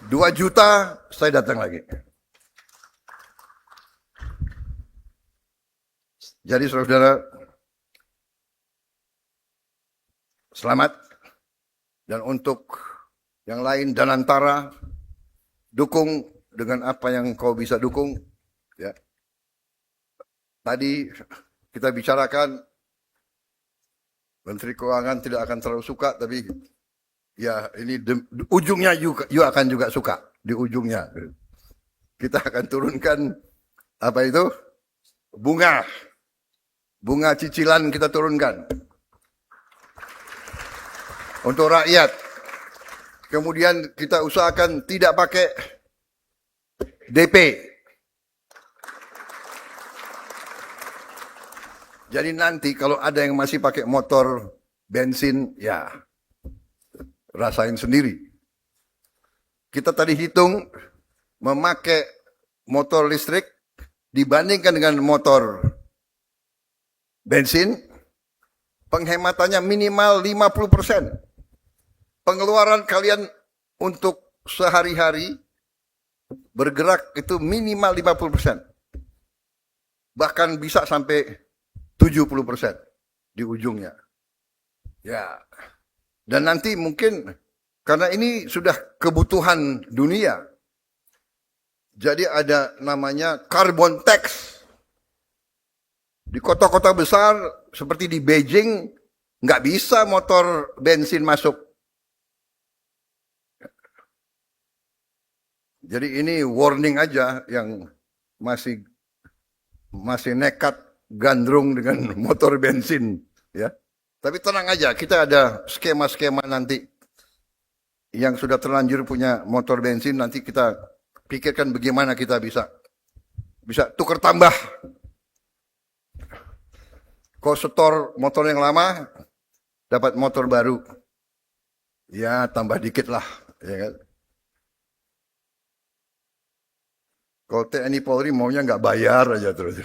Rp2.000.000, saya datang lagi. Jadi saudara-saudara, selamat. Dan untuk yang lain, Danantara, dukung dengan apa yang kau bisa dukung. Ya. Tadi kita bicarakan, Menteri Keuangan tidak akan terlalu suka, tapi ya ini ujungnya you akan juga suka. Di ujungnya. Kita akan turunkan, apa itu? Bunga cicilan kita turunkan. Untuk rakyat. Kemudian kita usahakan tidak pakai DP. Jadi nanti kalau ada yang masih pakai motor bensin, ya rasain sendiri. Kita tadi hitung memakai motor listrik dibandingkan dengan motor bensin, penghematannya minimal 50%. Pengeluaran kalian untuk sehari-hari bergerak itu minimal 50%. Bahkan bisa sampai 70% di ujungnya. Ya. Dan nanti mungkin karena ini sudah kebutuhan dunia. Jadi ada namanya carbon tax. Di kota-kota besar seperti di Beijing nggak bisa motor bensin masuk. Jadi ini warning aja yang masih nekat gandrung dengan motor bensin, ya. Tapi tenang aja, kita ada skema-skema nanti yang sudah terlanjur punya motor bensin, nanti kita pikirkan bagaimana kita bisa tukar tambah. Kau setor motor yang lama, dapat motor baru, ya tambah dikit lah, ya kan? Kalau TNI Polri maunya nggak bayar aja terus.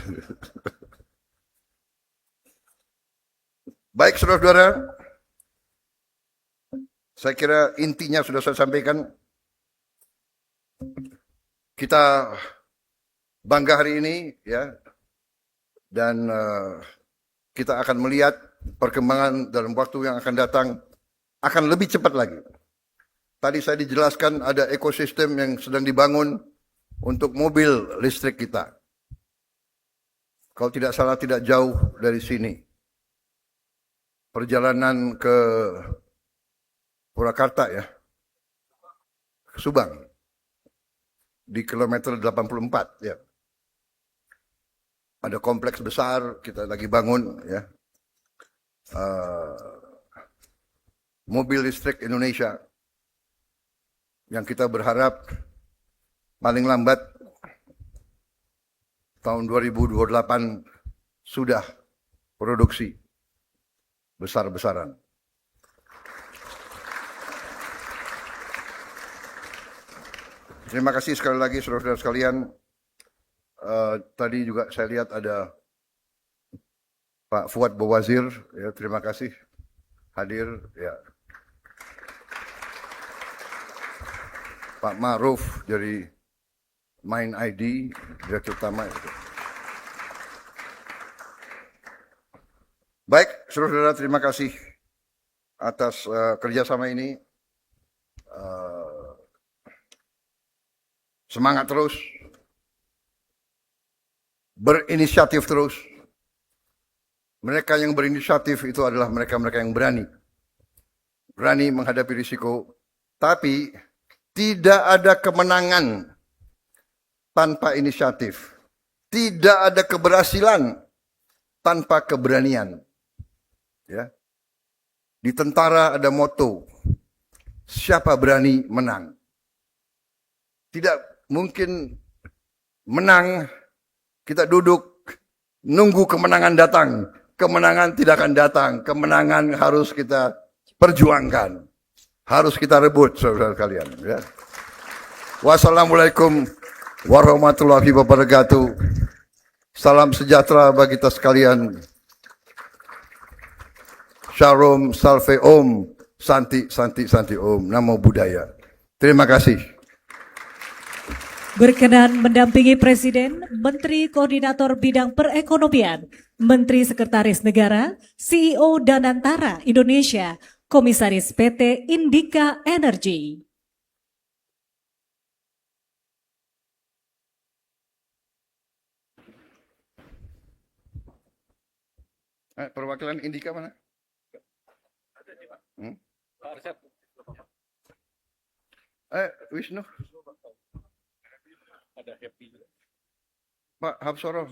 Baik, saudara-saudara, saya kira intinya sudah saya sampaikan. Kita bangga hari ini, ya, dan kita akan melihat perkembangan dalam waktu yang akan datang akan lebih cepat lagi. Tadi saya dijelaskan ada ekosistem yang sedang dibangun untuk mobil listrik kita. Kalau tidak salah tidak jauh dari sini. Perjalanan ke Purwakarta, ya, ke Subang, di kilometer 84, ya. Ada kompleks besar kita lagi bangun, ya. Mobil listrik Indonesia yang kita berharap paling lambat tahun 2028 sudah produksi besar-besaran. Terima kasih sekali lagi saudara-saudara sekalian. Tadi juga saya lihat ada Pak Fuad Bawazir, ya, terima kasih hadir, ya. Pak Ma'ruf dari Main ID, Direktur Utama. Baik, saudara-saudara, terima kasih atas kerjasama ini. Semangat terus, berinisiatif terus. Mereka yang berinisiatif itu adalah mereka-mereka yang berani menghadapi risiko. Tapi tidak ada kemenangan tanpa inisiatif. Tidak ada keberhasilan tanpa keberanian. Ya. Di tentara ada moto, siapa berani menang. Tidak mungkin menang, kita duduk nunggu kemenangan datang. Kemenangan tidak akan datang. Kemenangan harus kita perjuangkan. Harus kita rebut, saudara kalian. Ya. Wassalamualaikum warahmatullahi wabarakatuh. Salam sejahtera bagi kita sekalian. Shalom, salve om, santi, santi, santi om. Namo Buddhaya. Terima kasih. Berkenan mendampingi Presiden, Menteri Koordinator Bidang Perekonomian, Menteri Sekretaris Negara, CEO Danantara Indonesia, Komisaris PT Indika Energy. Perwakilan Indika mana? Wisnu. Pak Habsoro.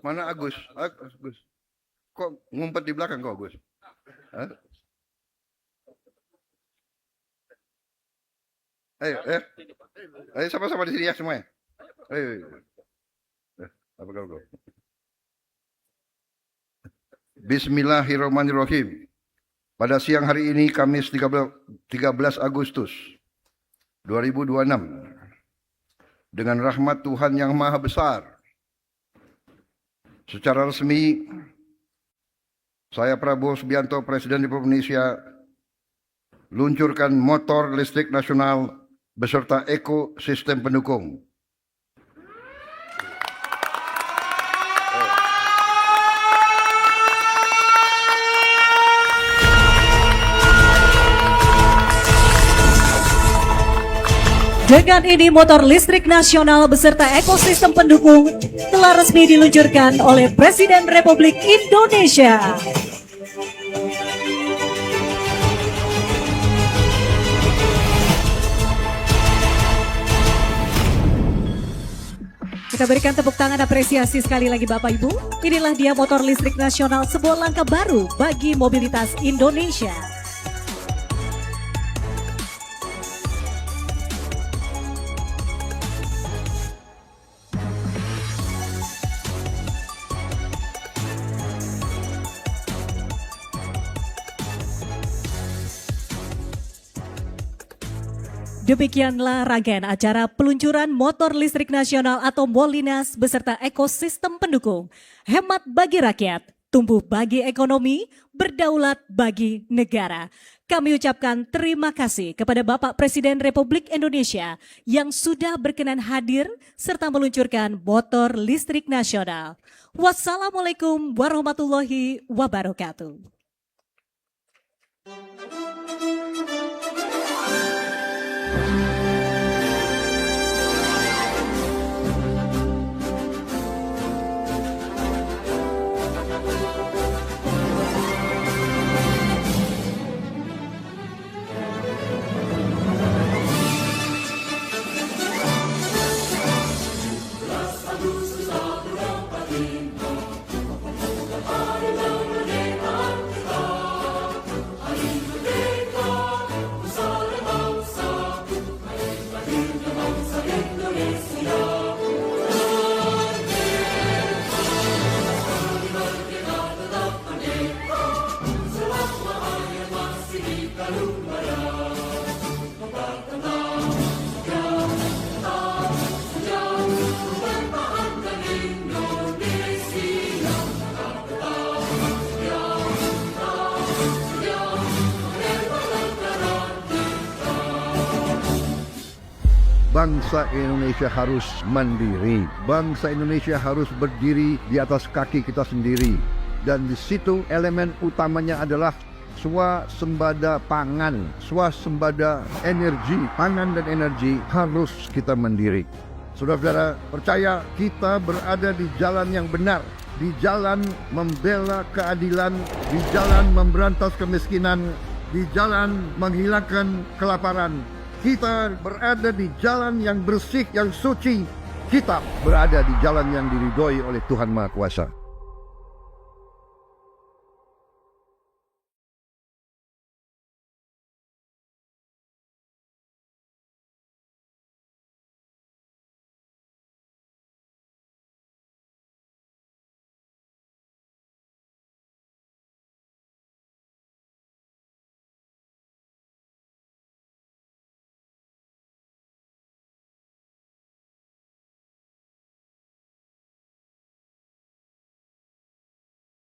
Mana Agus? Agus. Kok ngumpet di belakang kok Agus? Ayo sama-sama di sini ya semuanya. Ayo. Apa kau? Bismillahirrahmanirrahim. Pada siang hari ini Kamis 13 Agustus 2026 dengan rahmat Tuhan yang Maha Besar, secara resmi saya Prabowo Subianto, Presiden Republik Indonesia, luncurkan motor listrik nasional beserta ekosistem pendukung. Dengan ini motor listrik nasional beserta ekosistem pendukung telah resmi diluncurkan oleh Presiden Republik Indonesia. Kita berikan tepuk tangan apresiasi sekali lagi Bapak Ibu. Inilah dia motor listrik nasional, sebuah langkah baru bagi mobilitas Indonesia. Demikianlah rangkaian acara peluncuran motor listrik nasional atau Molinas beserta ekosistem pendukung. Hemat bagi rakyat, tumbuh bagi ekonomi, berdaulat bagi negara. Kami ucapkan terima kasih kepada Bapak Presiden Republik Indonesia yang sudah berkenan hadir serta meluncurkan motor listrik nasional. Wassalamualaikum warahmatullahi wabarakatuh. bangsa Indonesia harus mandiri. Bangsa Indonesia harus berdiri di atas kaki kita sendiri. Dan di situ elemen utamanya adalah swasembada pangan, swasembada energi. Pangan dan energi harus kita mandiri. Saudara-saudara, percaya kita berada di jalan yang benar, di jalan membela keadilan, di jalan memberantas kemiskinan, di jalan menghilangkan kelaparan. Kita berada di jalan yang bersih, yang suci. Kita berada di jalan yang diridhoi oleh Tuhan Maha Kuasa.